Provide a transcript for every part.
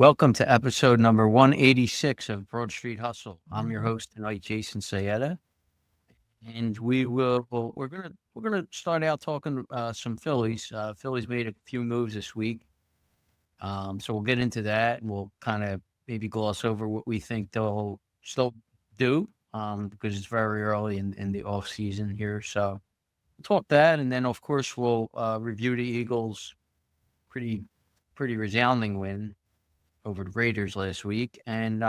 Welcome to episode number 186 of Broad Street Hustle. I'm your host tonight, Jason Sayeda, and we're gonna start out talking some Phillies. Phillies made a few moves this week, so we'll get into that, and we'll kind of maybe gloss over what we think they'll still do, because it's very early in the off season here. So we'll talk that, and then of course we'll review the Eagles' pretty resounding win over the Raiders last week, and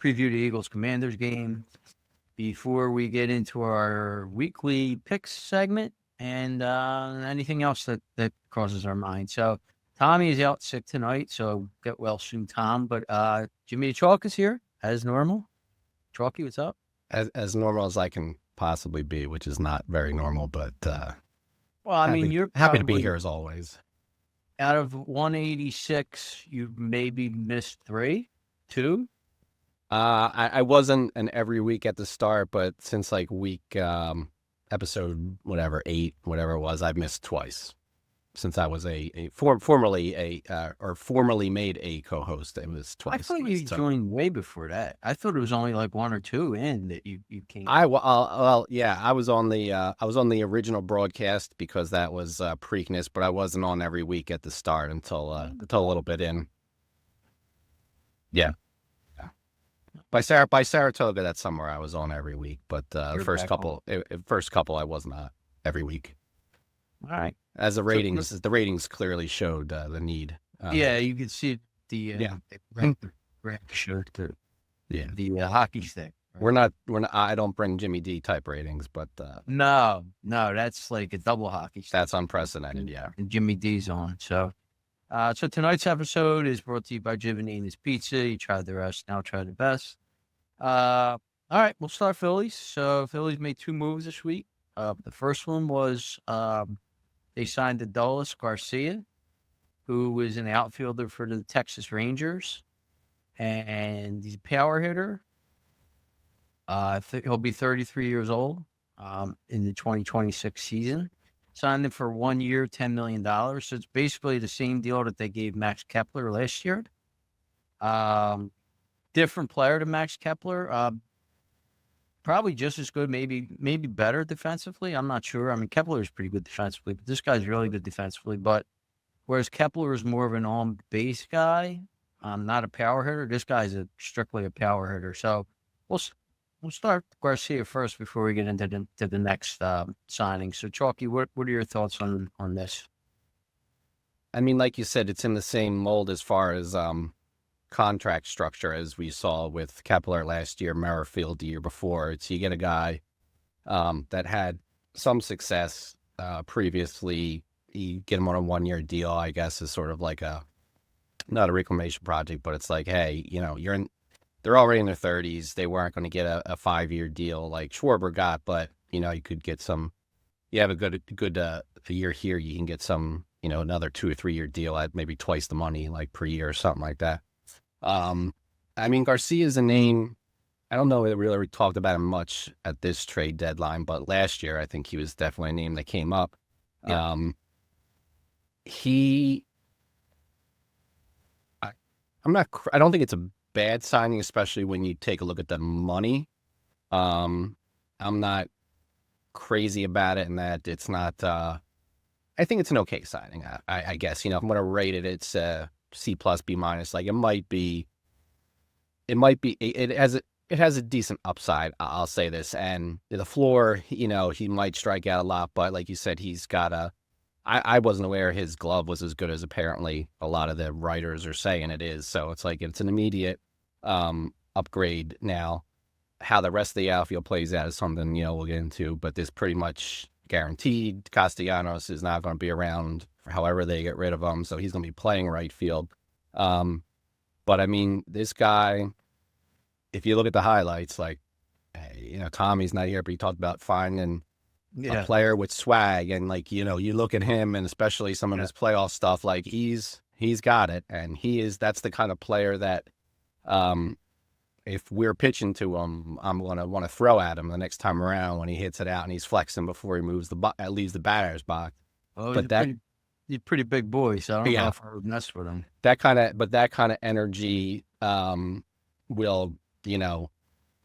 preview the Eagles-Commanders game before we get into our weekly picks segment and anything else that crosses our mind. So Tommy is out sick tonight, so get well soon, Tom. But Jimmy Chalk is here, as normal. Chalky, what's up? As normal as I can possibly be, which is not very normal, but well, I mean, you're happy to be here as always. Out of 186, you maybe missed 2. I wasn't an every week at the start, but since like week episode 8, whatever it was, I've missed twice. Since I was formally made a co-host, it was twice. I thought you joined way before that. I thought it was only like 1 or 2 in that you came. I was on the original broadcast because that was Preakness, but I wasn't on every week at the start until a little bit in. Yeah. By Saratoga, that's somewhere I was on every week, but first couple I was not every week. All right. As the ratings clearly showed the need. Yeah, you can see the showed the hockey stick. Right? We're not. I don't bring Jimmy D type ratings, but no, that's like a double hockey stick. That's unprecedented. Yeah, and Jimmy D's on. So tonight's episode is brought to you by Giovanni's Pizza. You tried the rest, now try the best. All right, we'll start Phillies. So Phillies made 2 moves this week. The first one was they signed Adolis Garcia, who was an outfielder for the Texas Rangers, and he's a power hitter. I think he'll be 33 years old in the 2026 season. Signed him for 1 year, $10 million. So it's basically the same deal that they gave Max Kepler last year. Different player to Max Kepler. Probably just as good, maybe better defensively. I'm not sure. I mean, Kepler is pretty good defensively, but this guy's really good defensively. But whereas Kepler is more of an on-base guy, not a power hitter, this guy's strictly a power hitter. So we'll start Garcia first before we get into the next signing. So Chalky, what are your thoughts on this? I mean, like you said, it's in the same mold as far as contract structure as we saw with Kepler last year, Merrifield the year before. It's you get a guy that had some success previously. You get him on a 1-year deal, I guess, is sort of like not a reclamation project, but it's like, hey, they're already in their 30s. They weren't going to get a 5-year deal like Schwarber got, but you could get some. You have a good a year here, you can get some, another 2 or 3 year deal at maybe twice the money, like per year or something like that. I mean, Garcia is a name. I don't know if we really talked about him much at this trade deadline, but last year I think he was definitely a name that came up. Yeah. I don't think it's a bad signing, especially when you take a look at the money. I'm not crazy about it in that it's not. I think it's an okay signing. I guess if I'm going to rate it, it's C+, B-. Like it has a decent upside. I'll say this, and the floor, he might strike out a lot, but like you said, he's got I wasn't aware his glove was as good as apparently a lot of the writers are saying it is. So it's like it's an immediate upgrade. Now, how the rest of the outfield plays out is something we'll get into, but this pretty much guaranteed. Castellanos is not going to be around for however they get rid of him, so he's going to be playing right field. But I mean, this guy, if you look at the highlights, like, Tommy's not here, but he talked about finding a player with swag, and like, you look at him, and especially some of his playoff stuff, like he's got it, and that's the kind of player that, if we're pitching to him, I'm going to want to throw at him the next time around when he hits it out and he's flexing before he leaves the batter's box. Oh, he's a pretty big boy, so I don't know Yeah. if I would mess with him. That kind of energy will, you know,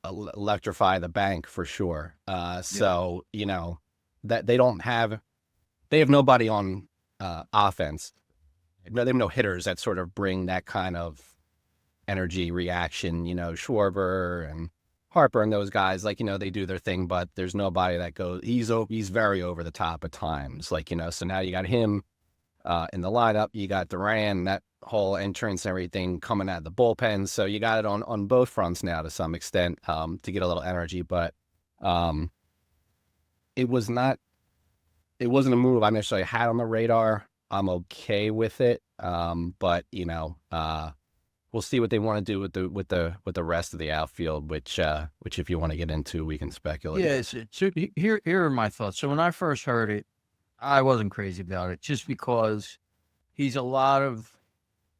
electrify the bank for sure. So, you know, that they have nobody on offense. They have no hitters that sort of bring that kind of energy reaction. You know, Schwarber and Harper and those guys, like, you know, they do their thing, but there's nobody that goes. He's very over the top at times, like, you know. So now you got him in the lineup. You got Duran, that whole entrance, and everything coming out of the bullpen. So you got it on both fronts now to some extent to get a little energy, but it wasn't a move I necessarily had on the radar. I'm okay with it, but you know, we'll see what they want to do with the rest of the outfield, which if you want to get into, we can speculate. Yeah, so here are my thoughts. So when I first heard it, I wasn't crazy about it, just because he's a lot of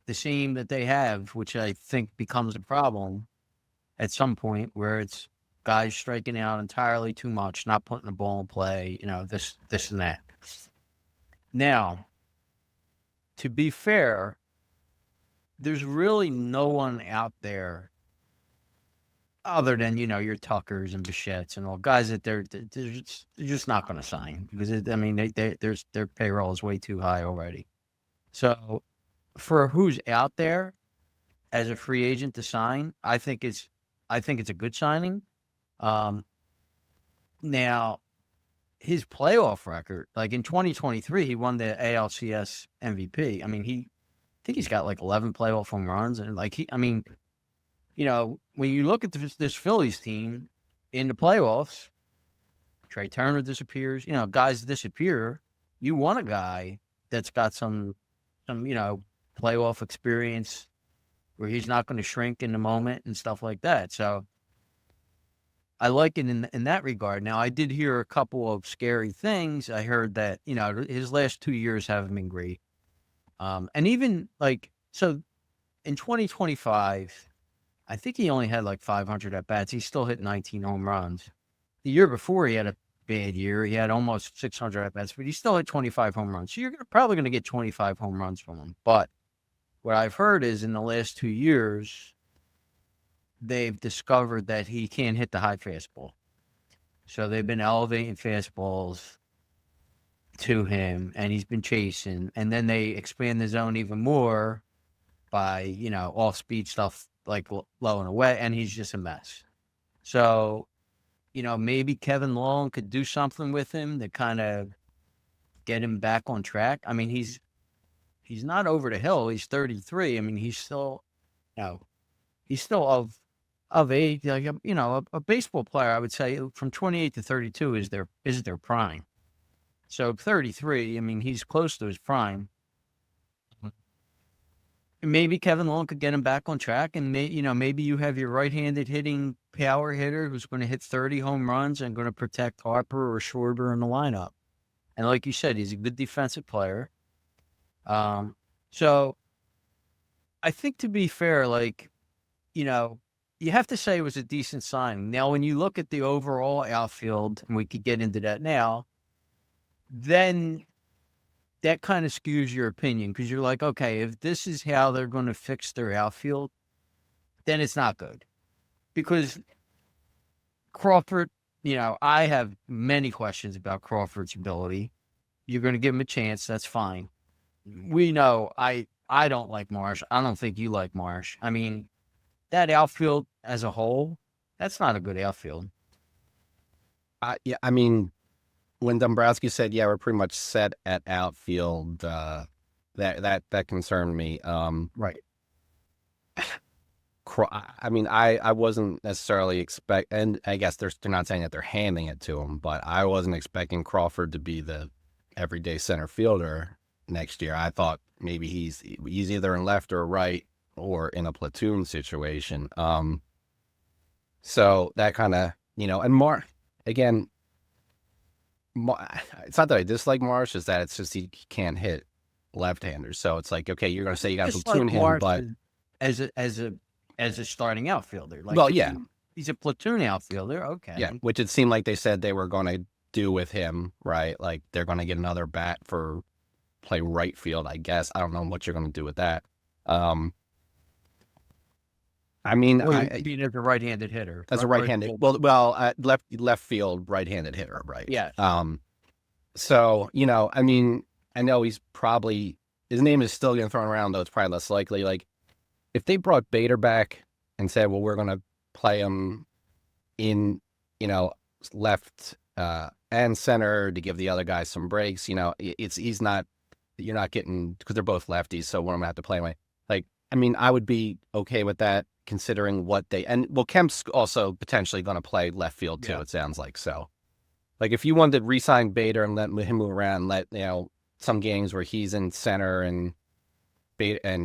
the same that they have, which I think becomes a problem at some point, where it's guys striking out entirely too much, not putting the ball in play, you know, this and that. Now, to be fair, there's really no one out there other than, you know, your Tuckers and Bichettes and all guys that they're just not going to sign, because their payroll is way too high already. So for who's out there as a free agent to sign, I think it's a good signing. Now, his playoff record, like in 2023, he won the ALCS MVP. I mean, I think he's got like 11 playoff home runs, and like you know, when you look at this Phillies team in the playoffs, Trey Turner disappears. You know, guys disappear. You want a guy that's got some you know, playoff experience where he's not going to shrink in the moment and stuff like that. So I like it in that regard. Now, I did hear a couple of scary things. I heard that, you know, his last 2 years haven't been great. And even like, so in 2025, I think he only had like 500 at bats. He still hit 19 home runs. The year before, he had a bad year. He had almost 600 at bats, but he still had 25 home runs. So you're probably going to get 25 home runs from him. But what I've heard is in the last 2 years, they've discovered that he can't hit the high fastball. So they've been elevating fastballs to him, and he's been chasing. And then they expand the zone even more by, you know, off-speed stuff like low and away, and he's just a mess. So, you know, maybe Kevin Long could do something with him to kind of get him back on track. I mean, he's not over the hill. He's 33. I mean, he's still, you know, he's still of age. Like, you know, a baseball player, I would say from 28 to 32 is their prime. So 33, I mean, he's close to his prime. Maybe Kevin Long could get him back on track, and maybe you have your right-handed hitting power hitter who's going to hit 30 home runs and going to protect Harper or Schwarber in the lineup. And like you said, he's a good defensive player. So I think, to be fair, like, you know, you have to say it was a decent signing. Now, when you look at the overall outfield, and we could get into that now, then that kind of skews your opinion, because you're like, okay, if this is how they're going to fix their outfield, then it's not good. Because Crawford, you know, I have many questions about Crawford's ability. You're going to give him a chance. That's fine. We know I don't like Marsh. I don't think you like Marsh. I mean, that outfield as a whole, that's not a good outfield. Yeah, I mean, when Dombrowski said, "Yeah, we're pretty much set at outfield," that concerned me. Right. I mean, I wasn't necessarily and I guess they're not saying that they're handing it to him, but I wasn't expecting Crawford to be the everyday center fielder next year. I thought maybe he's either in left or right or in a platoon situation. So that kind of, you know, and again, it's not that I dislike Marsh, it's that it's just he can't hit left-handers. So it's like, okay, you're going to say you got to platoon him, Marsh but as a starting outfielder, like, well, yeah, he's a platoon outfielder. Okay, yeah, which it seemed like they said they were going to do with him, right? Like they're going to get another bat for play right field, I guess. I don't know what you're going to do with that. I mean, Well, you being as a right-handed hitter. as a Right, right-handed, right, left field, right-handed hitter, right? yes. So, I mean, I know his name is still getting thrown around, though it's probably less likely. Like, if they brought Bader back and said, well, we're going to play him in, left and center to give the other guys some breaks, you're not getting, because they're both lefties, so one of them have to play away. Like, I mean, I would be okay with that considering Kemp's also potentially going to play left field too, it sounds like. So, like, if you wanted to re-sign Bader and let him move around, some games where he's in center and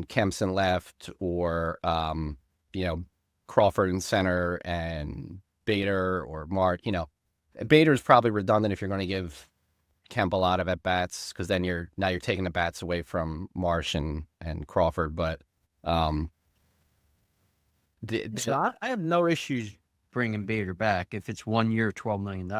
Kemp's in left, or, Crawford in center and Bader or Mart, Bader is probably redundant if you're going to give Kemp a lot of at bats, because then you're taking the bats away from Marsh and Crawford. But I have no issues bringing Bader back if it's 1 year, $12 million.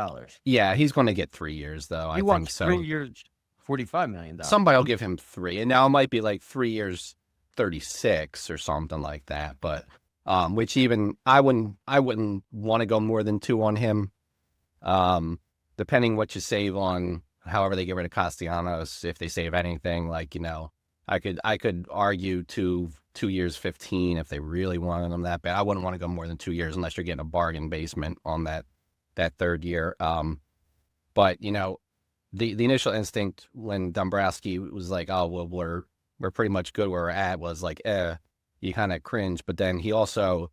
Yeah, he's going to get 3 years though. I think so. 3 years, $45 million. Somebody will give him 3, and now it might be like 3 years, 36 or something like that. But which even I wouldn't want to go more than 2 on him. Depending what you save on. However they get rid of Castellanos, if they save anything, I could argue 2 years, 15 if they really wanted them that bad. I wouldn't want to go more than 2 years unless you're getting a bargain basement on that third year. But the initial instinct when Dombrowski was like, oh well, we're pretty much good where we're at, was like, you kind of cringe. But then he also,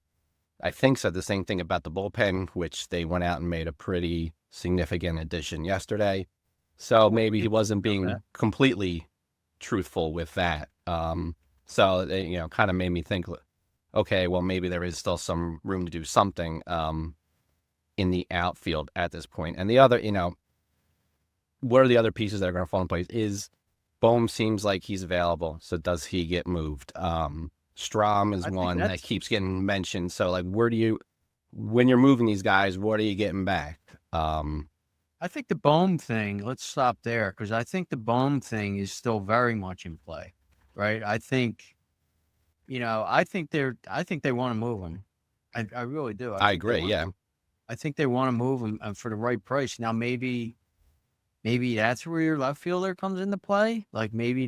I think, said the same thing about the bullpen, which they went out and made a pretty significant addition yesterday. So maybe he wasn't being completely truthful with that. So it, kind of made me think, okay, well, maybe there is still some room to do something in the outfield at this point. And the other, what are the other pieces that are going to fall in place? Is Bohm seems like he's available, so does he get moved? Strom is one that keeps getting mentioned. So, like, when you're moving these guys, what are you getting back? I think the Bohm thing, let's stop there, because I think the Bohm thing is still very much in play, right? I think they want to move him. I really do. I agree. Yeah. I think they want to move him for the right price. Now, maybe that's where your left fielder comes into play. Like, maybe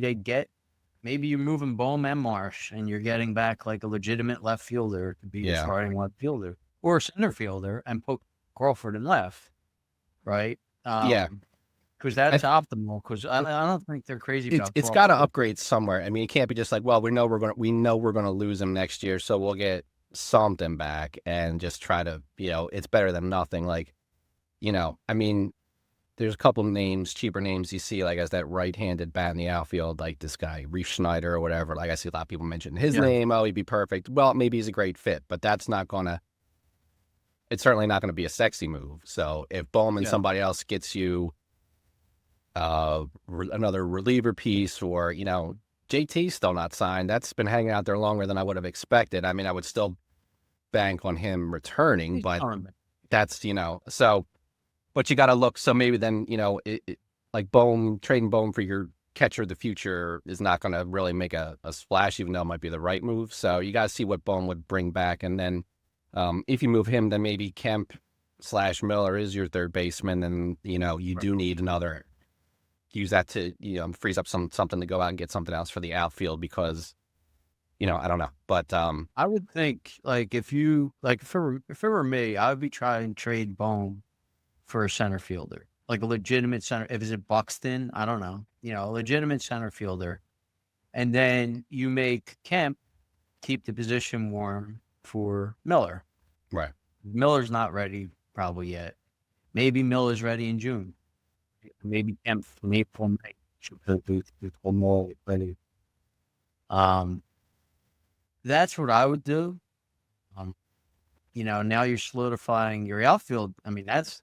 you're moving Bohm and Marsh, and you're getting back like a legitimate left fielder to be your starting left fielder, or a center fielder, and put Crawford in left. Right. Because that's optimal. Because I don't think they're crazy about. It's got to upgrade somewhere. I mean, it can't be just like, well, we know we're going to lose him next year, so we'll get something back and just try to, it's better than nothing. Like, I mean, there's a couple names, cheaper names you see, like, as that right-handed bat in the outfield, like this guy Reef Schneider or whatever. Like, I see a lot of people mention his name. Oh, he'd be perfect. Well, maybe he's a great fit, but that's not gonna. It's certainly not going to be a sexy move. So if Bohm and somebody else gets you another reliever piece, or, JT's still not signed. That's been hanging out there longer than I would have expected. I mean, I would still bank on him returning, but that's, so, but you got to look. So maybe then, like trading Bohm for your catcher of the future is not going to really make a splash, even though it might be the right move. So you got to see what Bohm would bring back. And then, if you move him, then maybe Kemp/Miller is your third baseman, and you do need another. Use that to frees up something to go out and get something else for the outfield, because I don't know, but I would think, like, if it were me, I would be trying to trade Bohm for a center fielder, like a legitimate center. If it's Buxton, I don't know, a legitimate center fielder, and then you make Kemp keep the position warm for Miller. Right. Miller's not ready probably yet. Maybe Miller's ready in June. Maybe Kemp from April, May. That's what I would do. Now you're solidifying your outfield. I mean, that's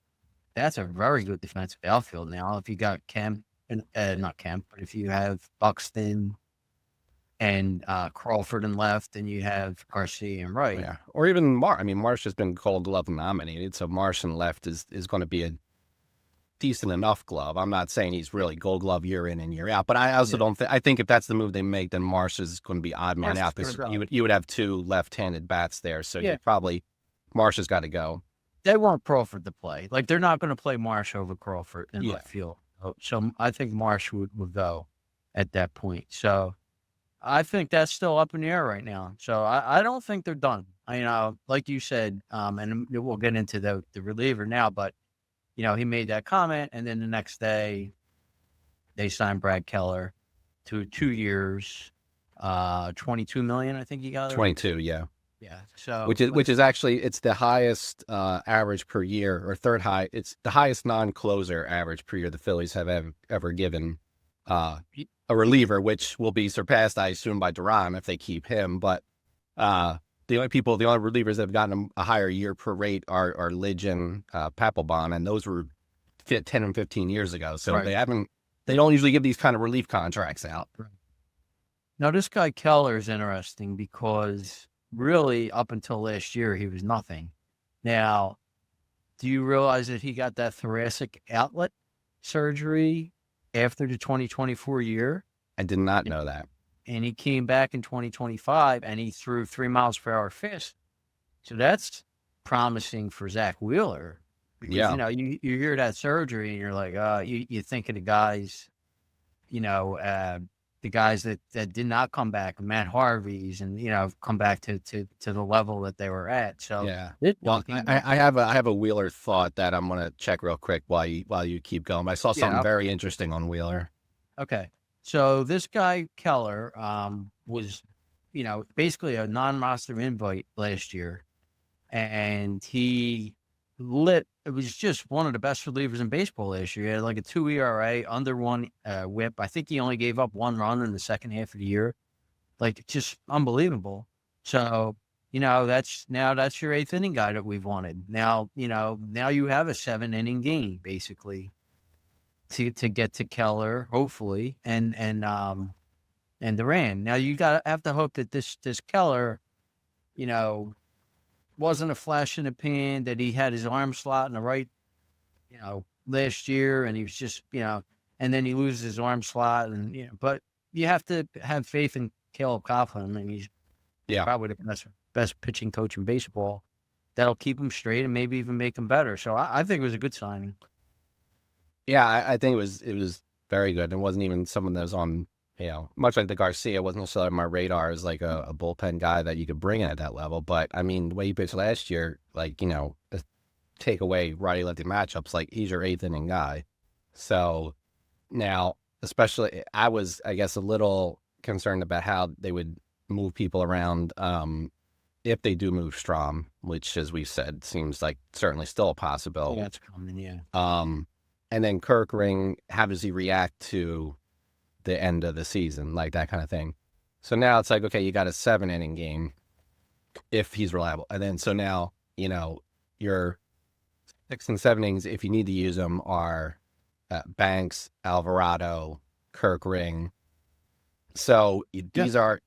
a very good defensive outfield now. If you got Kemp, and not Kemp, but if you have Buxton and Crawford in left, and you have Garcia in right. Yeah. Or even Marsh. I mean, Marsh has been Gold Glove nominated, so Marsh in left is going to be decent enough glove. I'm not saying he's really Gold Glove year in and year out, but I also don't think. I think if that's the move they make, then Marsh is going to be odd man Marsh out is because gonna go. you would have two left-handed bats there, so Yeah. you probably Marsh has got to go. They want Crawford to play. Like, they're not going to play Marsh over Crawford in Yeah. left field. So I think Marsh would go at that point. So I think that's still up in the air right now. So I don't think they're done. Like you said, and we'll get into the reliever now, but, he made that comment, and then the next day they signed Brad Keller to 2 years, $22 million, I think he got. 22, yeah. Yeah. So Which is actually, it's the highest average per year, or third high. It's the highest non-closer average per year the Phillies have ever given a reliever, which will be surpassed, I assume, by Duran if they keep him. But the only relievers that have gotten a higher year per rate are Lidge and Papelbon, and those were 10 and 15 years ago. So Right. they don't usually give these kind of relief contracts out. Right. Now, this guy Keller is interesting because really up until last year, he was nothing. Now, do you realize that he got that thoracic outlet surgery after the 2024 year? I did not know that. And he came back in 2025 and he threw 3 miles per hour fist. So that's promising for Zach Wheeler. Because, Yeah. you hear that surgery and you're like, you think of the guys, the guys that did not come back, Matt Harvey's, and, come back to the level that they were at. So yeah. Well, I have a Wheeler thought that I'm going to check real quick while you keep going. I saw something very interesting on Wheeler. Okay. So this guy Keller was, basically a non-roster invite last year, and it was just one of the best relievers in baseball last year. He had like a 2 ERA, under 1 WHIP. I think he only gave up 1 run in the second half of the year. Like, just unbelievable. So, that's your 8th inning guy that we've wanted. Now you have a 7-inning game basically to get to Keller, hopefully, and Duran. Now you have to hope that this Keller, wasn't a flash in the pan, that he had his arm slot in the right, last year, and he was just, and then he loses his arm slot, and but you have to have faith in Caleb Coughlin. I mean, he's probably the best pitching coach in baseball. That'll keep him straight and maybe even make him better. So I think it was a good signing. Yeah, I think it was very good. It wasn't even someone that was on, much like the Garcia, wasn't necessarily on my radar as like a bullpen guy that you could bring in at that level. But I mean, the way he pitched last year, like, take away righty-lefty matchups, like he's your 8th inning guy. So now, especially, I was, I guess, a little concerned about how they would move people around if they do move Strom, which, as we said, seems like certainly still a possibility. Yeah, it's coming, yeah. And then Kirkring, how does he react to the end of the season, like that kind of thing? So now it's like, okay, you got a 7-inning game if he's reliable. And then so now, your 6 and 7 innings, if you need to use them, are Banks, Alvarado, Kirkring. So these are,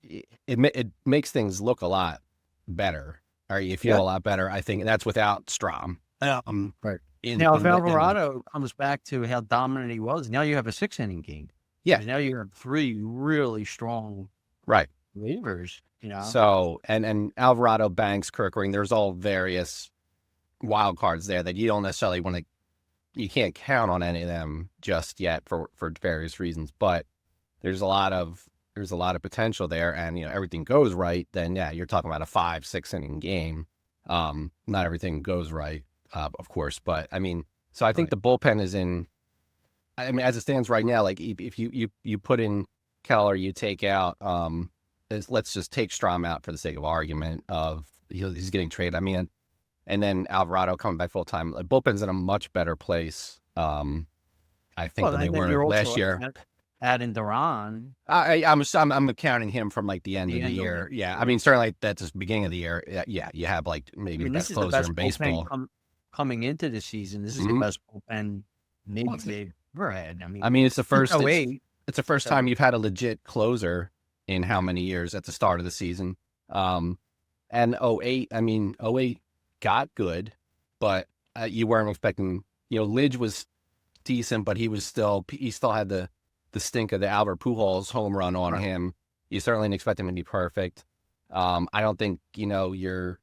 it makes things look a lot better, or you feel a lot better, I think. And that's without Strom. Right. Now, if Alvarado comes back to how dominant he was, now you have a 6-inning game. Yeah. Now you have 3 really strong relievers, So, and Alvarado, Banks, Kirkring, there's all various wild cards there that you don't necessarily you can't count on any of them just yet for various reasons, but there's a lot of potential there, and everything goes right, then you're talking about a 5-6 inning game. Not everything goes right, of course, but I mean, so I think the bullpen is in. I mean, as it stands right now, like if you put in Keller, you take out. Let's just take Strom out for the sake of argument of he's getting traded. I mean, and then Alvarado coming back full time. Like, bullpen's in a much better place. I think than they were last year. Adding Duran, I'm counting him from like the end of the year. Yeah, I mean, certainly that's the beginning of the year. Yeah, you have like maybe the best closer in baseball coming into the season. This is the best bullpen maybe they've ever had. I mean, it's the first. It's the first time you've had a legit closer in how many years at the start of the season. And 08, I mean, 08 got good, but you weren't expecting. Lidge was decent, but he still had the stink of the Albert Pujols home run on him. You certainly didn't expect him to be perfect. I don't think, your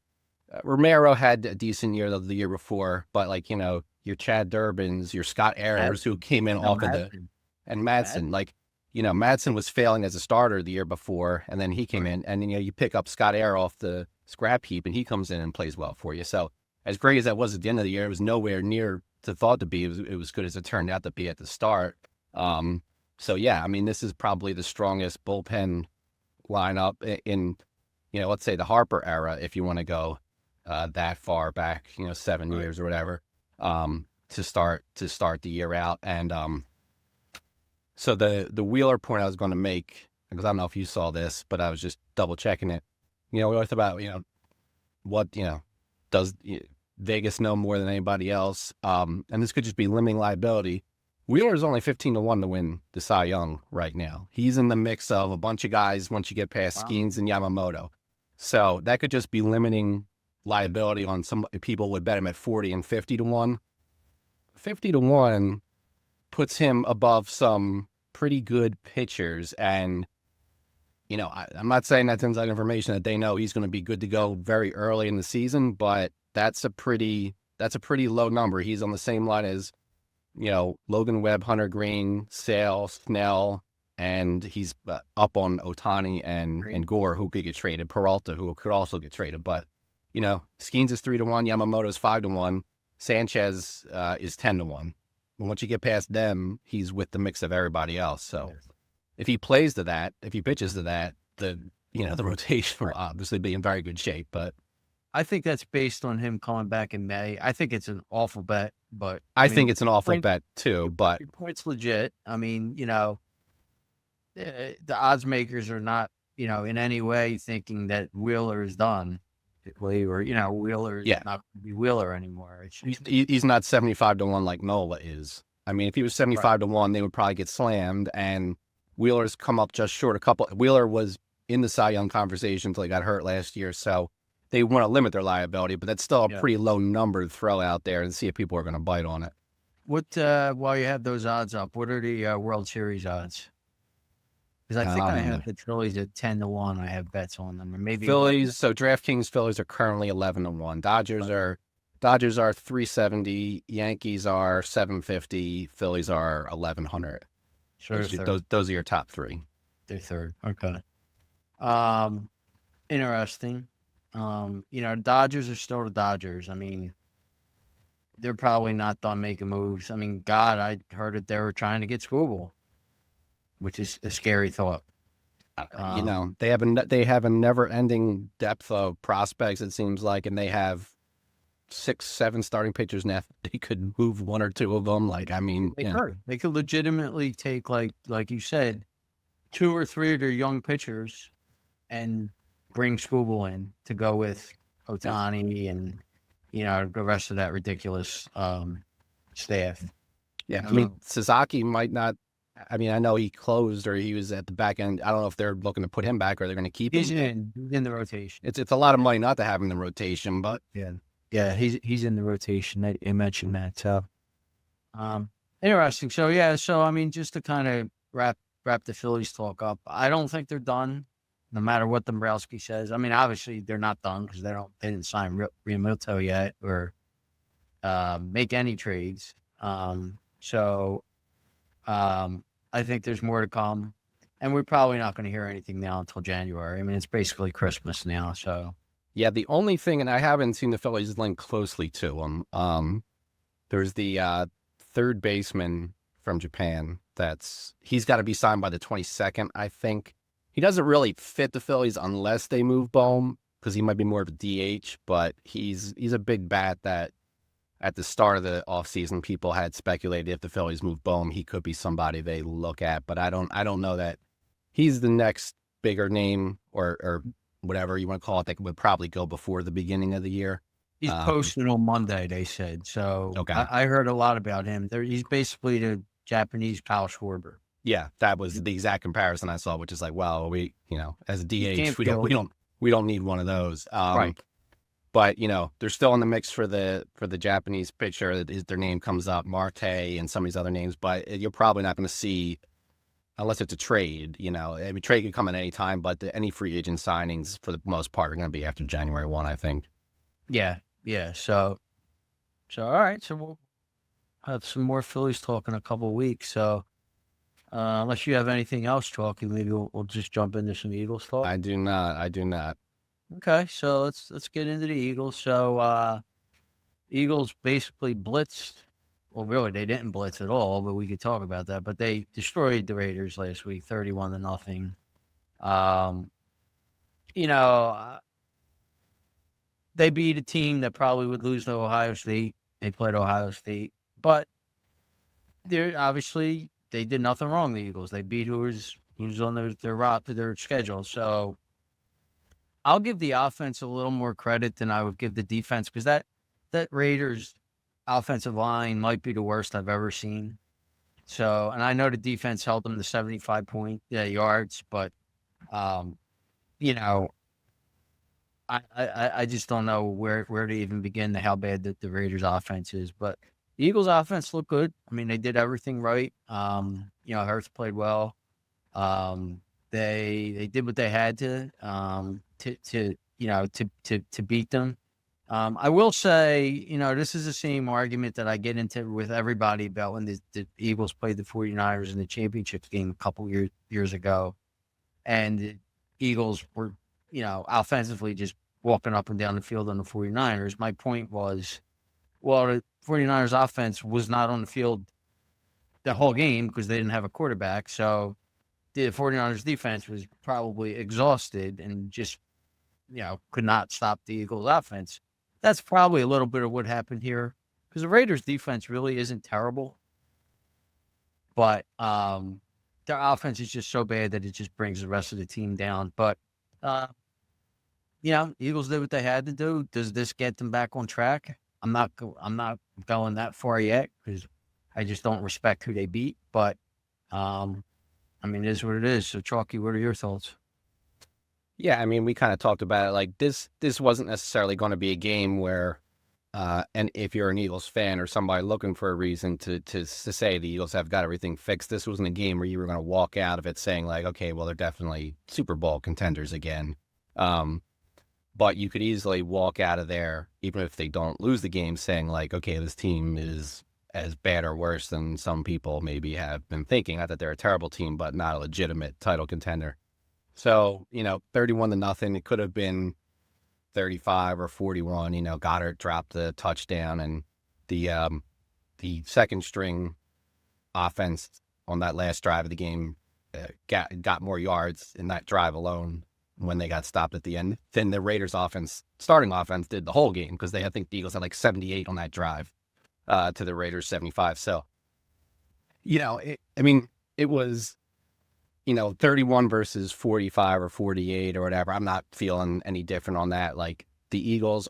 Romero had a decent year the year before, but like, your Chad Durbins, your Scott Ayers, who came in off of and Madsen, like, Madsen was failing as a starter the year before, and then he came in, and you pick up Scott Ayers off the scrap heap, and he comes in and plays well for you. So as great as that was at the end of the year, it was nowhere near to thought to be. It was good as it turned out to be at the start. So yeah, I mean, this is probably the strongest bullpen lineup in, let's say the Harper era, if you want to go that far back, 7 years or whatever, to start the year out. And so the Wheeler point I was going to make, because I don't know if you saw this, but I was just double checking it. We talked about, what, does Vegas know more than anybody else? And this could just be limiting liability. Wheeler is only 15-1 to win the Cy Young right now. He's in the mix of a bunch of guys once you get past Skeens and Yamamoto. So that could just be limiting liability on some people would bet him at 40 and 50-1. 50-1 puts him above some pretty good pitchers. And, I'm not saying that's inside information that they know he's going to be good to go very early in the season, but that's a pretty low number. He's on the same line as, Logan Webb, Hunter Green, Sale, Snell, and he's up on Ohtani and Gore, who could get traded, Peralta, who could also get traded. But, Skeens is 3-1, Yamamoto is 5-1, Sanchez is 10-1. And once you get past them, he's with the mix of everybody else. So if he pitches to that, the rotation will obviously be in very good shape. But I think that's based on him coming back in May. I think it's an awful bet, but I think it's an awful bet too. But your point's legit. I mean, the odds makers are not, in any way thinking that Wheeler is done, or Wheeler is not going to be Wheeler anymore. He's not 75-1 like Nola is. I mean, if he was 75-1, they would probably get slammed. And Wheeler's come up just short. Wheeler was in the Cy Young conversation until he got hurt last year, so they want to limit their liability, but that's still a pretty low number to throw out there and see if people are going to bite on it. What, while you have those odds up, what are the World Series odds? Because I think I have the Phillies at 10-1. I have bets on them, or maybe Phillies. So DraftKings Phillies are currently 11-1. Dodgers are 370. Yankees are 750. Phillies are 1100. Sure, those are your top three. They're third. Okay. Interesting. Dodgers are still the Dodgers. I mean, they're probably not done making moves. I mean, God, I heard that they were trying to get Skubal, which is a scary thought. They have a never-ending depth of prospects, it seems like, and they have 6-7 starting pitchers now. They could move one or two of them. They could legitimately take, like you said, 2 or 3 of their young pitchers and bring Skubal in to go with Ohtani and, the rest of that ridiculous staff. Yeah, I mean, Sasaki might not. I mean, I know he closed or he was at the back end. I don't know if they're looking to put him back or they're going to keep him. He's in the rotation. It's a lot of money not to have him in the rotation, but yeah, he's in the rotation. I mentioned that. So, interesting. So I mean, just to kind of wrap the Phillies talk up, I don't think they're done. No matter what Dombrowski says. I mean, obviously they're not done because they didn't sign Realmuto yet or make any trades. I think there's more to come, and we're probably not going to hear anything now until January. I mean, it's basically Christmas now. So yeah, the only thing, and I haven't seen the Phillies link closely to them. There's the third baseman from Japan. He's got to be signed by the 22nd, I think. He doesn't really fit the Phillies unless they move Bohm because he might be more of a DH, but he's a big bat that at the start of the offseason, people had speculated if the Phillies move Bohm, he could be somebody they look at, but I don't know that he's the next bigger name or whatever you want to call it that would probably go before the beginning of the year. He's posted on Monday, they said. So okay. I heard a lot about him. He's basically the Japanese Kyle Schwarber. Yeah, that was the exact comparison I saw, which is like, well, we, as a DH, we don't need one of those. Right. But they're still in the mix for the Japanese pitcher. Their name comes up, Marte, and some of these other names. But you're probably not going to see, unless it's a trade. I mean, trade could come at any time, but any free agent signings for the most part are going to be after January 1, I think. Yeah, yeah. So all right. So we'll have some more Phillies talk in a couple of weeks. So unless you have anything else talking, maybe we'll just jump into some Eagles talk. I do not. Okay, so let's get into the Eagles. So Eagles basically blitzed. Well, really, they didn't blitz at all, but we could talk about that. But they destroyed the Raiders last week, 31-0. You know, they beat a team that probably would lose to Ohio State. They played Ohio State, but they're obviously they did nothing wrong. The Eagles, they beat who's on their schedule. So I'll give the offense a little more credit than I would give the defense, because that Raiders offensive line might be the worst I've ever seen. So, and I know the defense held them to 75 yards, but I just don't know where to even begin to how bad the Raiders offense is. But the Eagles offense looked good. I mean, they did everything right. Hurts played well. They did what they had to beat them. I will say, this is the same argument that I get into with everybody about when the Eagles played the 49ers in the championship game a couple years ago. And the Eagles were, offensively just walking up and down the field on the 49ers. My point was, well, the 49ers offense was not on the field the whole game because they didn't have a quarterback. So the 49ers defense was probably exhausted and just, could not stop the Eagles offense. That's probably a little bit of what happened here, because the Raiders defense really isn't terrible, but their offense is just so bad that it just brings the rest of the team down. But Eagles did what they had to do. Does this get them back on track? I'm not going that far yet, because I just don't respect who they beat. But it is what it is. So, Chalky, what are your thoughts? Yeah, I mean, we kind of talked about it. Like this wasn't necessarily going to be a game where, and if you're an Eagles fan or somebody looking for a reason to say the Eagles have got everything fixed, this wasn't a game where you were going to walk out of it saying like, okay, well, they're definitely Super Bowl contenders again. But you could easily walk out of there, even if they don't lose the game, saying like, okay, this team is as bad or worse than some people maybe have been thinking. Not that they're a terrible team, but not a legitimate title contender. So, 31-0, it could have been 35 or 41. Goddard dropped the touchdown, and the second string offense on that last drive of the game got more yards in that drive alone when they got stopped at the end than the Raiders starting offense did the whole game, because I think the Eagles had like 78 on that drive to the Raiders 75. So, it was 31 versus 45 or 48 or whatever. I'm not feeling any different on that. Like the Eagles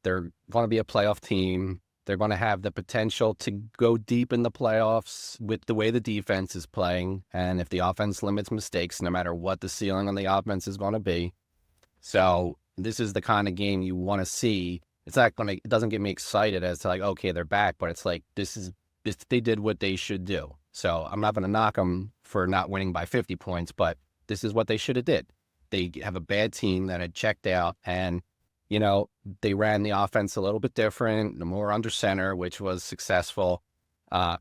they're going to be a playoff team. They're going to have the potential to go deep in the playoffs with the way the defense is playing. And if the offense limits mistakes, no matter what the ceiling on the offense is going to be. So this is the kind of game you want to see. It doesn't get me excited as to like, okay, they're back, but it's like, they did what they should do. So I'm not going to knock them for not winning by 50 points, but this is what they should have did. They have a bad team that had checked out, and, they ran the offense a little bit different, more under center, which was successful.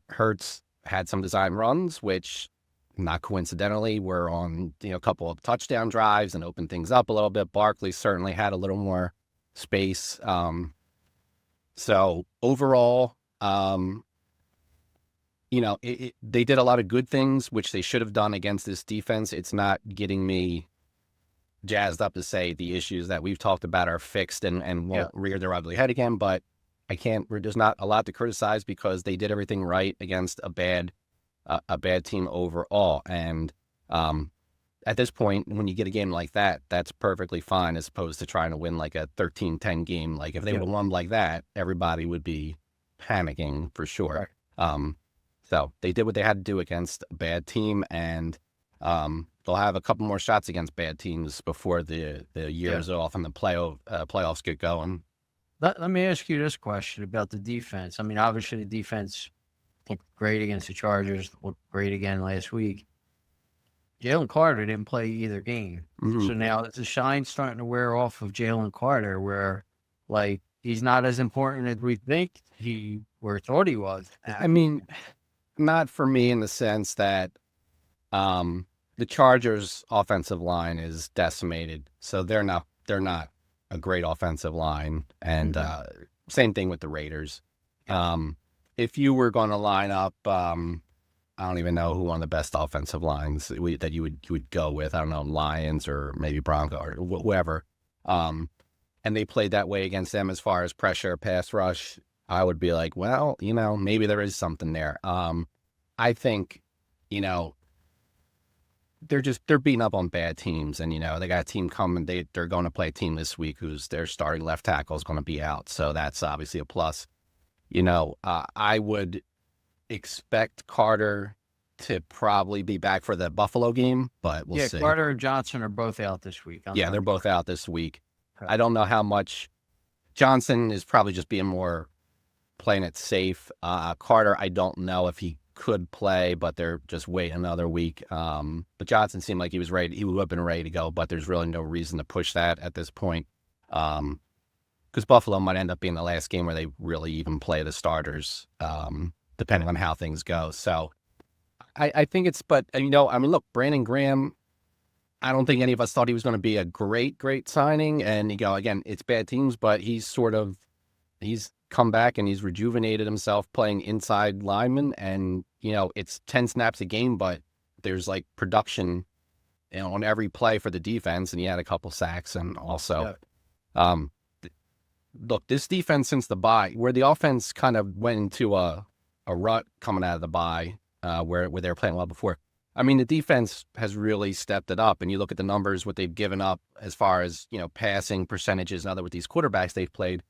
Hurts had some design runs, which not coincidentally were on, a couple of touchdown drives and opened things up a little bit. Barkley certainly had a little more space. So overall, they did a lot of good things, which they should have done against this defense. It's not getting me jazzed up to say the issues that we've talked about are fixed and won't rear their ugly head again, but there's not a lot to criticize because they did everything right against a bad team overall. And at this point, when you get a game like that, that's perfectly fine, as opposed to trying to win like a 13-10 game. Like if they would have won like that, everybody would be panicking for sure. Right. So they did what they had to do against a bad team, and they'll have a couple more shots against bad teams before the year's off and the playoffs get going. Let me ask you this question about the defense. I mean, obviously the defense looked great against the Chargers, looked great again last week. Jalen Carter didn't play either game. Mhm. So now is the shine starting to wear off of Jalen Carter where, like, he's not as important as we think he or thought he was? I mean, not for me in the sense that the Chargers' offensive line is decimated, so they're not a great offensive line, and same thing with the Raiders. If you were going to line up, I don't even know who on the best offensive lines that you would go with. I don't know, Lions or maybe Bronco or whoever. And they played that way against them as far as pressure, pass rush. I would be like, well, maybe there is something there. I think, they're beating up on bad teams, and they got a team coming. They're going to play a team this week who's their starting left tackle is going to be out, so that's obviously a plus. I would expect Carter to probably be back for the Buffalo game, but we'll see. Carter and Johnson are both out this week. They're both out this week. Okay. I don't know how much. Johnson is probably just being more playing it safe. Carter, I don't know if he could play, but they're just waiting another week. But Johnson seemed like he was ready. He would have been ready to go, but there's really no reason to push that at this point. Because Buffalo might end up being the last game where they really even play the starters, depending on how things go. So I think look, Brandon Graham, I don't think any of us thought he was going to be a great signing. And again, it's bad teams, but he's come back and he's rejuvenated himself playing inside lineman. And, it's 10 snaps a game, but there's like production on every play for the defense. And he had a couple sacks and also, look, this defense since the bye, where the offense kind of went into a rut coming out of the bye, where they were playing well before. I mean, the defense has really stepped it up, and you look at the numbers, what they've given up as far as passing percentages and other with these quarterbacks they've played.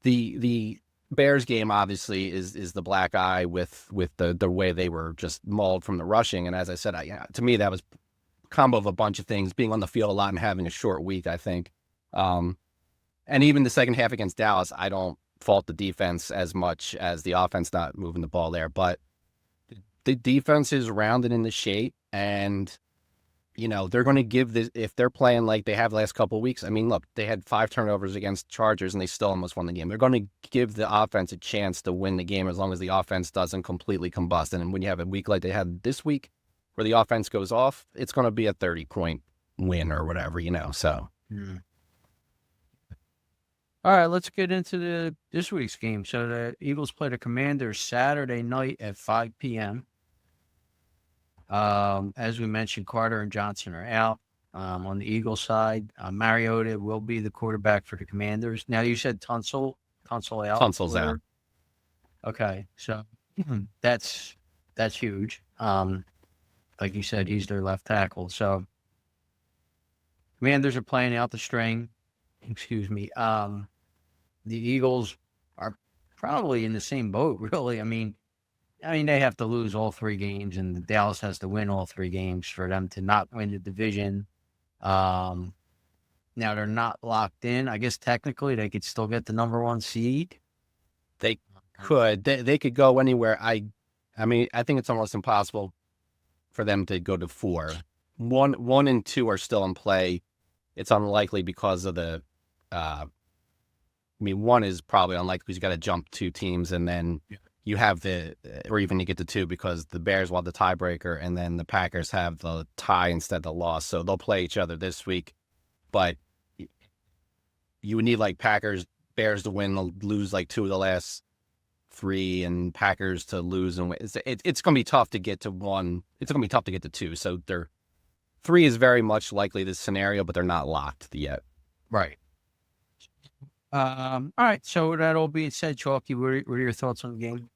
The Bears game obviously is the black eye with the way they were just mauled from the rushing, and as I said, to me that was a combo of a bunch of things, being on the field a lot and having a short week, I think. And even the second half against Dallas, I don't fault the defense as much as the offense not moving the ball there, but the defense is rounded into shape, and they're going to give this, if they're playing like they have the last couple of weeks. I mean, look, they had 5 turnovers against Chargers and they still almost won the game. They're going to give the offense a chance to win the game as long as the offense doesn't completely combust. And when you have a week like they had this week where the offense goes off, it's going to be a 30-point win or whatever, so. All right, let's get into this week's game. So the Eagles play the Commanders Saturday night at 5 p.m. As we mentioned, Carter and Johnson are out. On the Eagles side, Mariota will be the quarterback for the Commanders. Now, you said Tunsil out. Tunsil's out. Okay, so that's huge. Like you said, he's their left tackle. So Commanders are playing out the string. Excuse me. The Eagles are probably in the same boat, really. I mean, they have to lose all 3 games, and Dallas has to win all 3 games for them to not win the division. Now, they're not locked in. I guess technically they could still get the number 1 seed. They could. They could go anywhere. I think it's almost impossible for them to go to 4. 1 and 2 are still in play. It's unlikely because of the 1 is probably unlikely because you got to jump 2 teams, and then you have or even you get to 2 because the Bears will have the tiebreaker, and then the Packers have the tie instead of the loss. So they'll play each other this week, but you would need like Bears to win, lose like 2 of the last 3, and Packers to lose and win. It's going to be tough to get to 1. It's going to be tough to get to 2. So 3 is very much likely this scenario, but they're not locked yet. Right. All right. So with that all being said, Chalky, what are your thoughts on the game?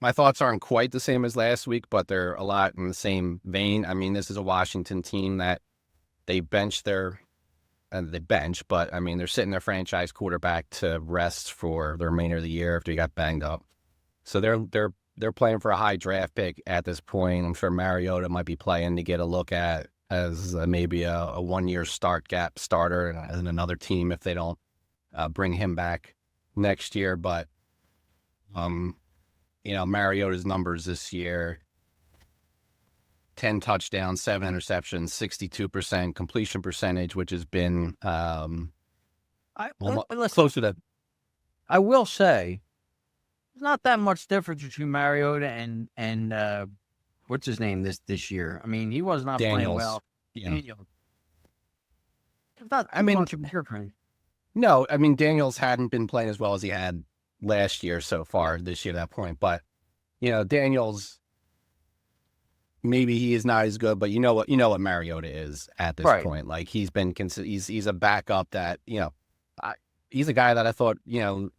My thoughts aren't quite the same as last week, but they're a lot in the same vein. I mean, this is a Washington team that they bench but they're sitting their franchise quarterback to rest for the remainder of the year after he got banged up. So they're playing for a high draft pick at this point. I'm sure Mariota might be playing to get a look at as maybe a 1 year start gap starter and another team if they don't bring him back next year. But Mariota's numbers this year: 10 touchdowns, 7 interceptions, 62% completion percentage, which has been Listen, closer to. I will say, there's not that much difference between Mariota and what's his name this year. I mean, he was not playing Daniels. well. Yeah. Daniel. It's not I mean, much of a difference. No, I mean, Daniels hadn't been playing as well as he had last year so far this year at that point. But, Daniels, maybe he is not as good, but you know what Mariota is at this Right. point. Like, he's been, he's a backup that, he's a guy that I thought,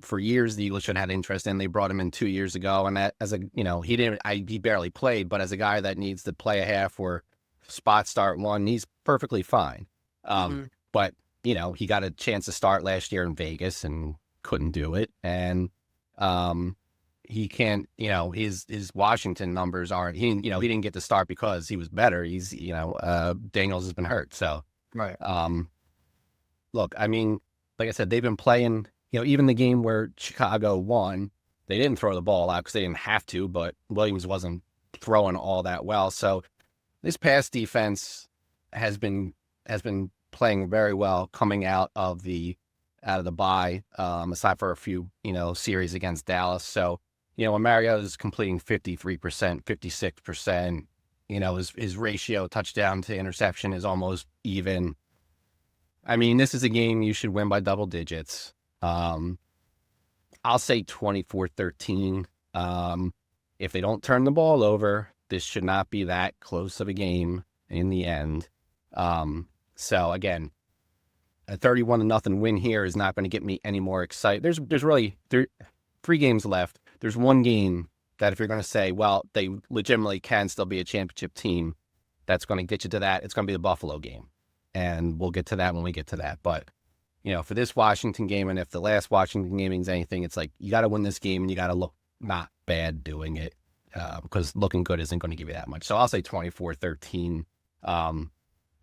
for years the Eagles should have had interest in. They brought him in 2 years ago. And that as he barely played, but as a guy that needs to play a half or spot start one, he's perfectly fine. But, he got a chance to start last year in Vegas and couldn't do it. And he can't, his Washington numbers aren't, he didn't get to start because he was better. He's, Daniels has been hurt. So, Right. Look, I mean, like I said, they've been playing, even the game where Chicago won, they didn't throw the ball out because they didn't have to, but Williams wasn't throwing all that well. So this pass defense has been playing very well coming out of the bye, aside for a few, series against Dallas. So, when Mariota is completing 53%, 56%, his ratio touchdown to interception is almost even. I mean, this is a game you should win by double digits. I'll say 24-13. If they don't turn the ball over, this should not be that close of a game in the end. So again, a 31-0 win here is not going to get me any more excited. There's really 3 games left. There's one game that if you're going to say, well, they legitimately can still be a championship team, that's going to get you to that. It's going to be the Buffalo game. And we'll get to that when we get to that. But, for this Washington game, and if the last Washington game means anything, it's like you got to win this game and you got to look not bad doing it because looking good isn't going to give you that much. So I'll say 24-13.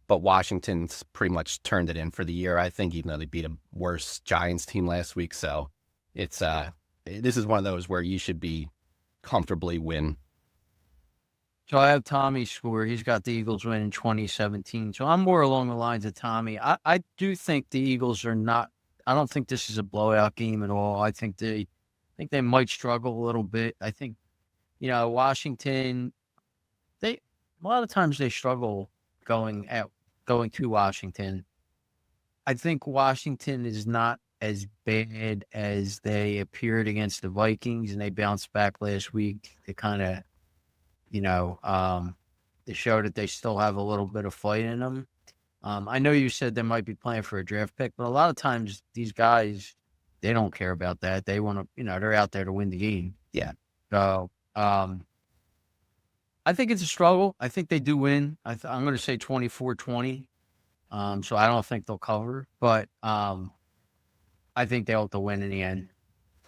But Washington's pretty much turned it in for the year, I think, even though they beat a worse Giants team last week. So it's this is one of those where you should be comfortably win. So I have Tommy's score. He's got the Eagles winning 2017. So I'm more along the lines of Tommy. I do think the Eagles are not. I don't think this is a blowout game at all. I think they might struggle a little bit. I think, Washington. A lot of times they struggle going to Washington. I think Washington is not as bad as they appeared against the Vikings, and they bounced back last week to kind of. They show that they still have a little bit of fight in them. I know you said they might be playing for a draft pick, but a lot of times these guys, they don't care about that. They want to, they're out there to win the game. Yeah. So, I think it's a struggle. I think they do win. I'm going to say 24-20. So I don't think they'll cover, but I think they'll have to win in the end.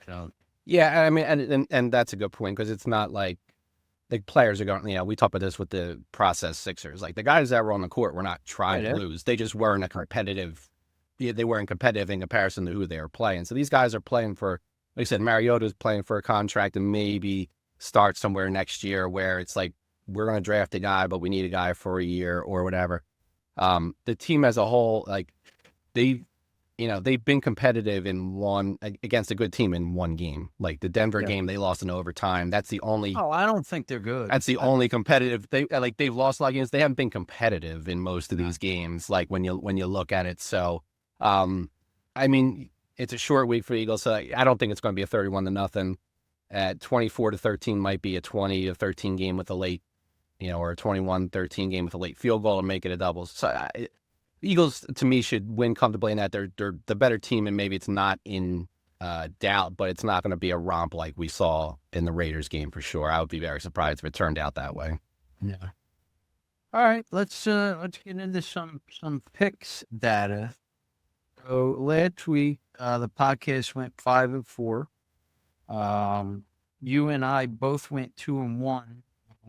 So yeah, I mean, and that's a good point because it's not like the players are going. We talk about this with the process Sixers. Like the guys that were on the court were not trying to lose. They just weren't a competitive. Yeah, they weren't competitive in comparison to who they were playing. So these guys are playing for. Like I said, Mariota's playing for a contract and maybe start somewhere next year where it's like we're going to draft a guy, but we need a guy for a year or whatever. The team as a whole, like they've been competitive against a good team in one game. Like the Denver game, they lost in overtime. That's the only. Oh, I don't think they're good. That's the only competitive. They've lost a lot of games. They haven't been competitive in most of these games. Like when you look at it. So, I mean, it's a short week for the Eagles. So I don't think it's going to be a 31-0. At 24-13 might be a 20-13 game with a late, or a 21-13 game with a late field goal to make it a double. So the Eagles, to me, should win comfortably in that they're the better team, and maybe it's not in doubt, but it's not going to be a romp like we saw in the Raiders game for sure. I would be very surprised if it turned out that way. Yeah. All right, let's get into some picks data. So last week, the podcast went 5-4. You and I both went 2-1.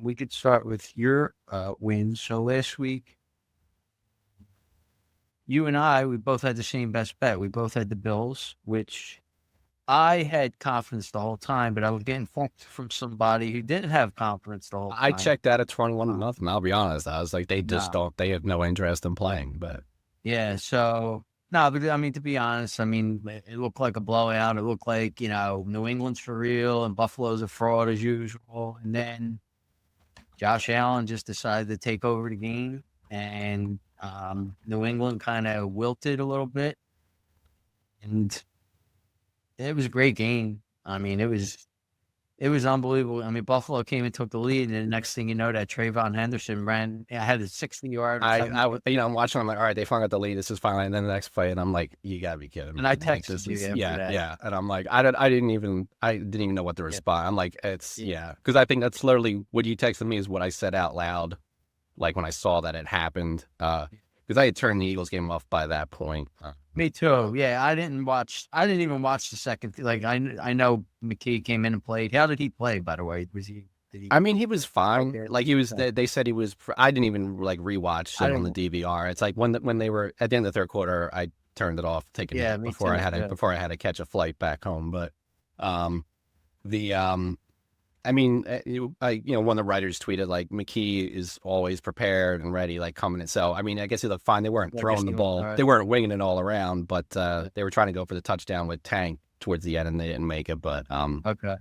We could start with your wins. So last week, you and I, we both had the same best bet. We both had the Bills, which I had confidence the whole time, but I was getting funked from somebody who didn't have confidence the whole I time. checked out at 21-0. I'll be honest. I was like, they just No. don't. They have no interest in playing. But Yeah, so no, but I mean, to be honest, I mean, it looked like a blowout. It looked like, New England's for real and Buffalo's a fraud as usual. And then Josh Allen just decided to take over the game, and New England kind of wilted a little bit, and it was a great game. I mean, it was unbelievable. I mean, Buffalo came and took the lead, and the next thing you know, that Trayvon Henderson had a 60-yard. I'm watching. I'm like, all right, they finally got the lead. This is finally. And then the next play, and I'm like, you gotta be kidding me. And I Like, texted you after that. yeah. And I'm like, I didn't even know what to respond. I'm like, because I think that's literally what you texted me is what I said out loud, like when I saw that it happened. Because I had turned the Eagles game off by that point. Me too. Yeah, I didn't even watch the second. Like I know McKee came in and played. How did he play? By the way, Did he? I mean, he was fine. Okay. Like he was. They said he was. I didn't even like rewatch it on the DVR. It's like when they were at the end of the third quarter, I turned it off, taking it before I had to catch a flight back home. But I mean, one of the writers tweeted like McKee is always prepared and ready, like coming in. So I mean, I guess he looked fine. They weren't throwing the ball. Right. They weren't winging it all around, but they were trying to go for the touchdown with Tank towards the end, and they didn't make it. But okay.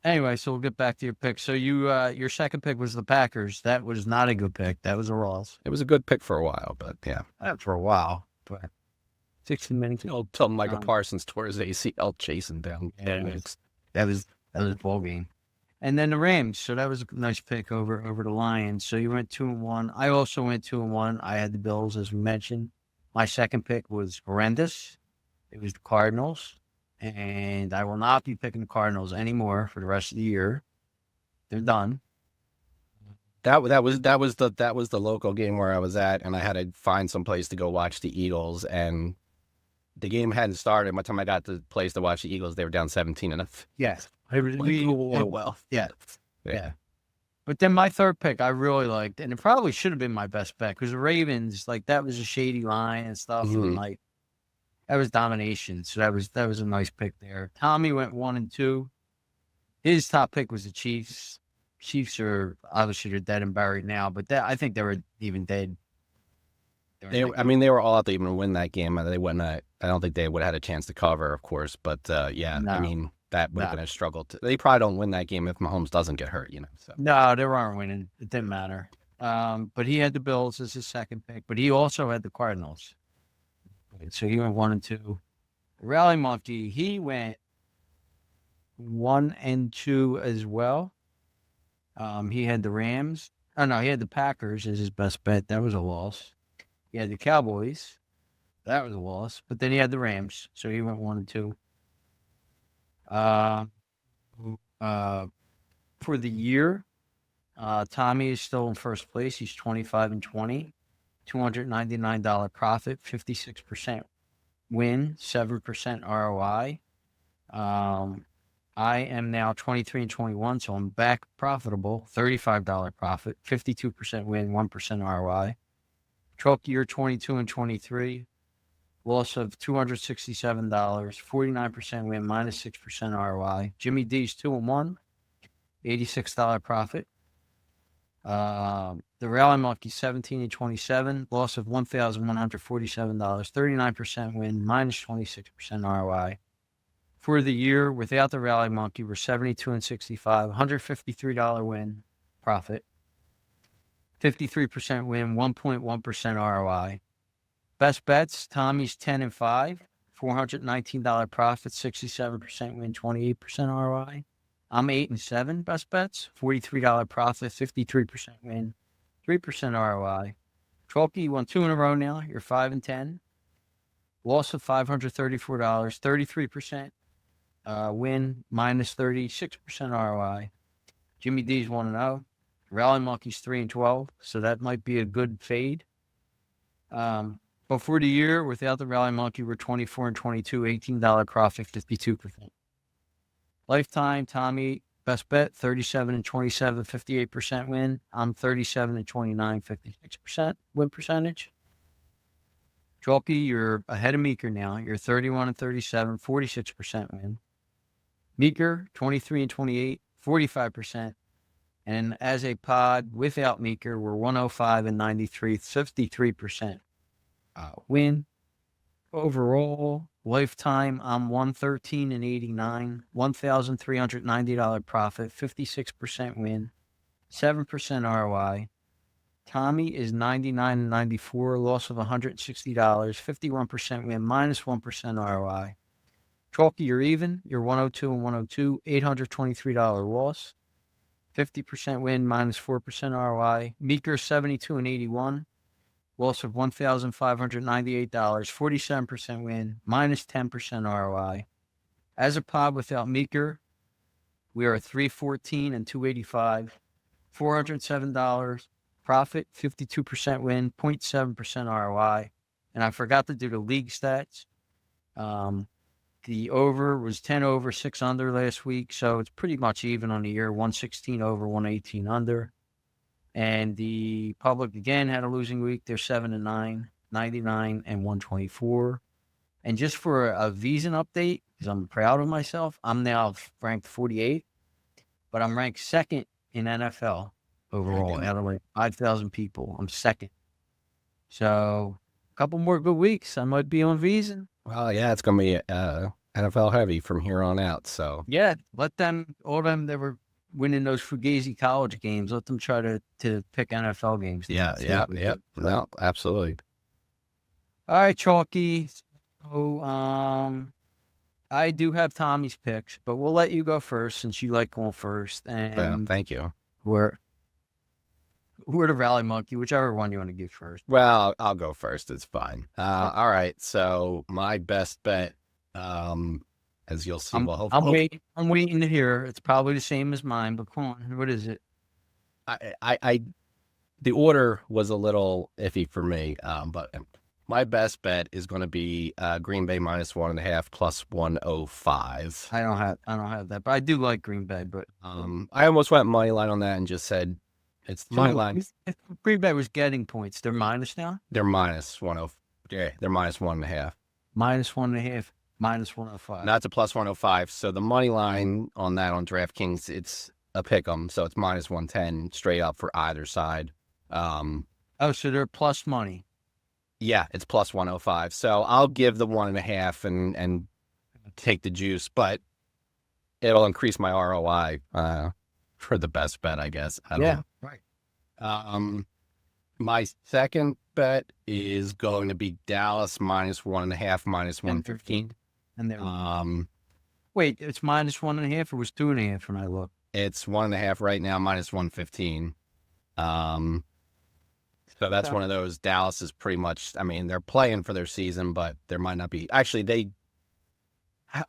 Anyway, so we'll get back to your pick. So your second pick was the Packers. That was not a good pick. That was a loss. It was a good pick for a while, but yeah, for a while. But 16 minutes. Until Michael Parsons tore his ACL chasing down. Yeah, that was a ball game. And then the Rams. So that was a nice pick over the Lions. So you went 2-1. I also went 2-1. I had the Bills, as we mentioned. My second pick was horrendous. It was the Cardinals. And I will not be picking the Cardinals anymore for the rest of the year. They're done. That was the local game where I was at, and I had to find some place to go watch the Eagles, and the game hadn't started. By the time I got to the place to watch the Eagles, they were down 17-0. Yes. Well. Yeah. But then my third pick I really liked, and it probably should have been my best bet because the Ravens, like that was a shady line and stuff, and like that was domination. So that was a nice pick there. Tommy went 1-2. His top pick was the Chiefs. Chiefs are obviously they're dead and buried now, but I think they were even dead. They were all out to even win that game. They wouldn't. I don't think they would have had a chance to cover, of course. But yeah, no. I mean that would have been a struggle. They probably don't win that game if Mahomes doesn't get hurt. So no, they weren't winning. It didn't matter. But he had the Bills as his second pick, but he also had the Cardinals. So he went 1-2. Rally Monkey, he went 1-2 as well. He had the Rams. Oh no, he had the Packers as his best bet. That was a loss. He had the Cowboys. That was a loss. But then he had the Rams. So he went 1-2. For the year, Tommy is still in first place. He's 25-20. $299 profit, 56% win, 7% ROI. I am now 23-21, so I'm back profitable. $35 profit, 52% win, 1% ROI. Truck year 22-23, loss of $267, 49% win, -6% ROI. Jimmy D's 2-1, $86 profit. The Rally Monkey 17-27, loss of $1,147, 39% win, -26% ROI. For the year, without the Rally Monkey, we're 72-65, $153 win profit, 53% win, 1.1% ROI. Best bets, Tommy's 10-5, $419 profit, 67% win, 28% ROI. I'm 8-7 best bets, $43 profit, 53% win, 3% ROI. Chalky won 2 in a row now. You're 5-10. Loss of $534, 33% win, -36% ROI. Jimmy D's 1-0. Rally Monkey's 3-12, so that might be a good fade. But for the year, without the Rally Monkey, we're 24-22, $18 profit, 52%. Lifetime, Tommy, best bet, 37-27, 58% win. I'm 37-29, 56% win percentage. Chalky, you're ahead of Meeker now. You're 31-37, 46% win. Meeker, 23-28, 45%. And as a pod without Meeker, we're 105-93, 53% win. Overall, lifetime, I'm 113-89, $1,390 profit, 56% win, 7% ROI. Tommy is 99-94, loss of $160, 51% win, minus 1% ROI. Chalky, you're even. You're 102-102, $823 loss, 50% win, minus 4% ROI. Meeker, 72-81, loss of $1,598, 47% win, minus 10% ROI. As a pod without Meeker, we are 314-285, $407 profit, 52% win, 0.7% ROI. And I forgot to do the league stats. The over was 10 over, 6 under last week, so it's pretty much even on the year, 116 over, 118 under. And the public, again, had a losing week. They're 7-9, 99, and 124. And just for a Vison update, because I'm proud of myself, I'm now ranked 48, but I'm ranked second in NFL overall out of like 5,000 people. I'm second. So a couple more good weeks, I might be on Vison. Well, yeah, it's going to be NFL heavy from here on out. So yeah, let them, all them that were winning those Fugazi college games, let them try to pick NFL games. Yeah. No, absolutely. All right, Chalky. So, I do have Tommy's picks, but we'll let you go first since you like going first. And thank you. We're the Rally Monkey, whichever one you want to give first. Well, I'll go first. It's fine. All right. So my best bet, as you'll see, I'm waiting to hear. It's probably the same as mine, but come on, what is it? The order was a little iffy for me, but my best bet is going to be Green Bay minus 1.5 plus 105. I don't have that, but I do like Green Bay. But I almost went money line on that and just said it's money line. If Green Bay was getting points, they're minus now. They're minus 105. Yeah, they're minus 1.5. Minus 1.5. Minus 105. Not to plus 105. So the money line on that on DraftKings, it's a pick 'em. So it's minus 110 straight up for either side. So they're plus money. Yeah, it's plus 105. So I'll give the 1.5 and take the juice, but it'll increase my ROI for the best bet, I guess. I don't know. Right. My second bet is going to be Dallas minus 1.5, minus 115. And then wait, it's minus 1.5 or was 2.5 when I looked? It's 1.5 right now, minus 115. So that's one of those. Dallas is pretty much, I mean, they're playing for their season, but there might not be. Actually,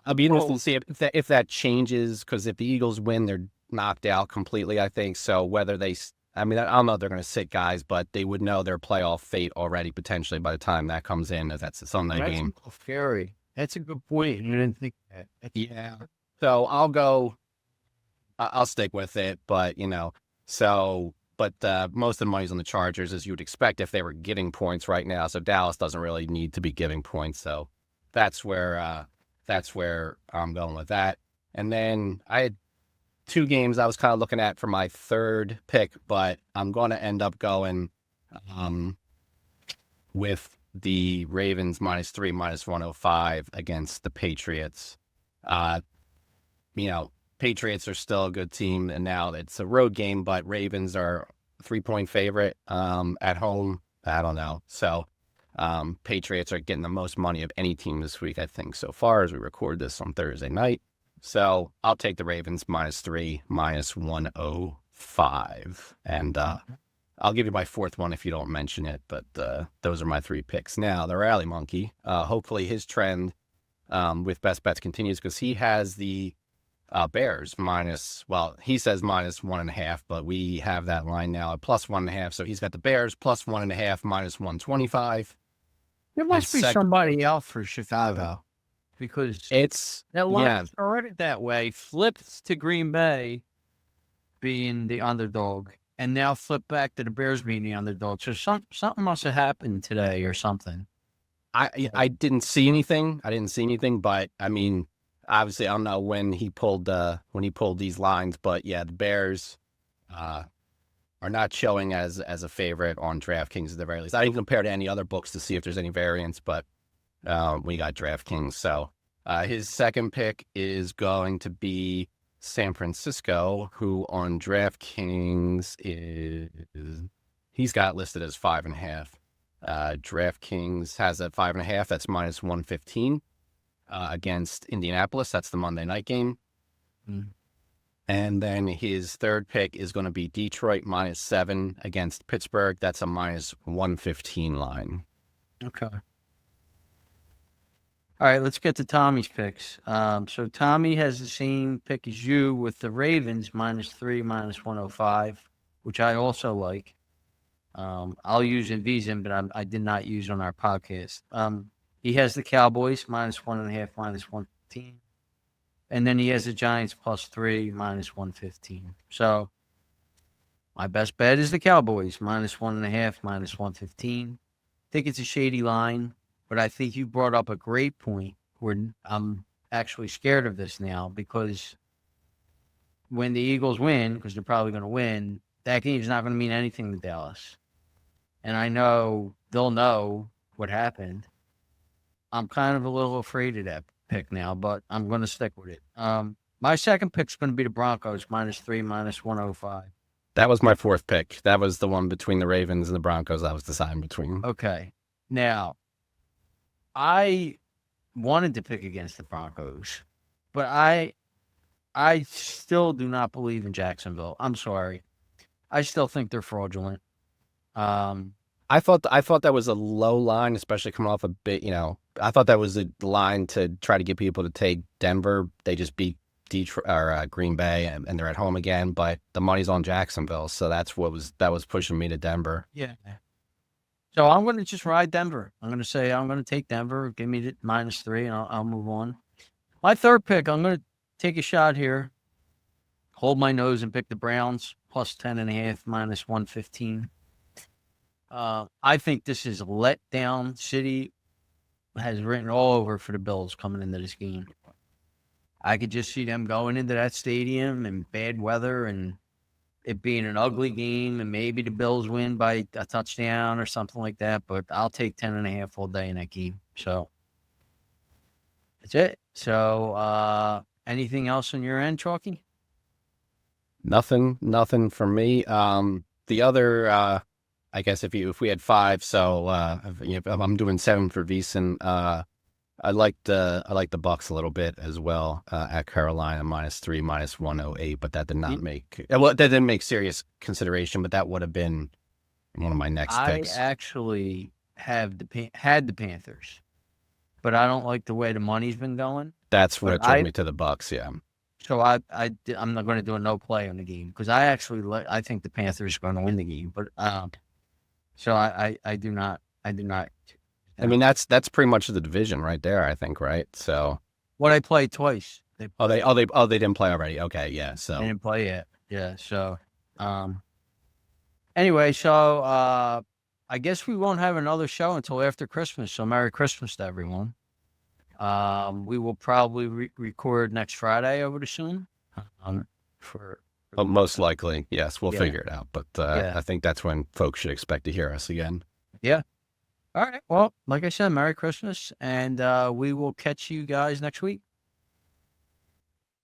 I'll be interested to see if that changes, because if the Eagles win, they're knocked out completely, I think. So whether they, I mean, I don't know if they're going to sit guys, but they would know their playoff fate already potentially by the time that comes in, as that's a Sunday game. That's scary. That's a good point. You didn't think that. Yeah. So I'll stick with it, but, But most of the money's on the Chargers, as you would expect if they were getting points right now. So Dallas doesn't really need to be giving points. So that's where I'm going with that. And then I had 2 games I was kind of looking at for my third pick, but I'm going to end up going with the Ravens minus 3, minus 105 against the Patriots. Patriots are still a good team, and now it's a road game, but Ravens are a 3-point favorite at home. I don't know. So Patriots are getting the most money of any team this week, I think, so far, as we record this on Thursday night. So I'll take the Ravens minus 3, minus 105. And I'll give you my fourth one if you don't mention it, but those are my 3 picks. Now, the Rally Monkey, hopefully his trend with best bets continues, because he has the Bears he says minus 1.5, but we have that line now at plus 1.5. So he's got the Bears plus 1.5, minus 125. There must be somebody else for Chicago, because that line started that way, flipped to Green Bay being the underdog, and now flipped back to the Bears being the underdog. So something must have happened today or something. I didn't see anything. But I mean, obviously, I don't know when he pulled these lines, but yeah, the Bears are not showing as a favorite on DraftKings at the very least. I didn't compare to any other books to see if there's any variance, but we got DraftKings. So his second pick is going to be San Francisco, who on DraftKings he's got listed as 5.5. DraftKings has at 5.5. That's minus 115 against Indianapolis. That's the Monday night game. Mm. And then his third pick is going to be Detroit minus 7 against Pittsburgh. That's a minus 115 line. Okay. All right, let's get to Tommy's picks. So Tommy has the same pick as you with the Ravens -3, minus 105, which I also like. I'll use in VSIN, but I did not use on our podcast. He has the Cowboys -1.5, minus 115. And then he has the Giants +3, minus 115. So my best bet is the Cowboys -1.5, minus 115. I think it's a shady line, but I think you brought up a great point where I'm actually scared of this now, because when the Eagles win, because they're probably going to win, that game's not going to mean anything to Dallas. And I know they'll know what happened. I'm kind of a little afraid of that pick now, but I'm going to stick with it. My second pick's going to be the Broncos -3, minus 105. That was my fourth pick. That was the one between the Ravens and the Broncos I was deciding between. Okay. Now, I wanted to pick against the Broncos, but I still do not believe in Jacksonville. I'm sorry. I still think they're fraudulent. I thought that was a low line, especially coming off a bit, I thought that was a line to try to get people to take Denver. They just beat Detroit or Green Bay, and they're at home again. But the money's on Jacksonville, so that was pushing me to Denver. Yeah. So I'm going to just ride Denver. I'm going to say I'm going to take Denver. Give me the -3, and I'll move on. My third pick, I'm going to take a shot here. Hold my nose and pick the Browns +10.5, minus 115. I think this is letdown city. Has written all over for the Bills coming into this game. I could just see them going into that stadium in bad weather and it being an ugly game, and maybe the Bills win by a touchdown or something like that. But I'll take 10.5 all day in that game. So that's it. So anything else on your end, Chalky? Nothing for me. The other, I guess if we had 5, so if I'm doing 7 for VSiN, I like the Bucks a little bit as well at Carolina -3, minus 108, but that did not that didn't make serious consideration, but that would have been one of my next picks. I actually had the Panthers, but I don't like the way the money's been going. That's what drove me to the Bucks. Yeah. So I'm not going to do a no play on the game, because I think the Panthers are going to win the game, but so I do not. I mean, that's pretty much the division right there, I think, right? So what I played twice. They didn't play already. Okay, yeah. So they didn't play yet. Yeah. So anyway, so I guess we won't have another show until after Christmas. So Merry Christmas to everyone. We will probably record next Friday over the Zoom. Most likely, yes. We'll figure it out, but I think that's when folks should expect to hear us again. Yeah. All right. Well, like I said, Merry Christmas, and we will catch you guys next week.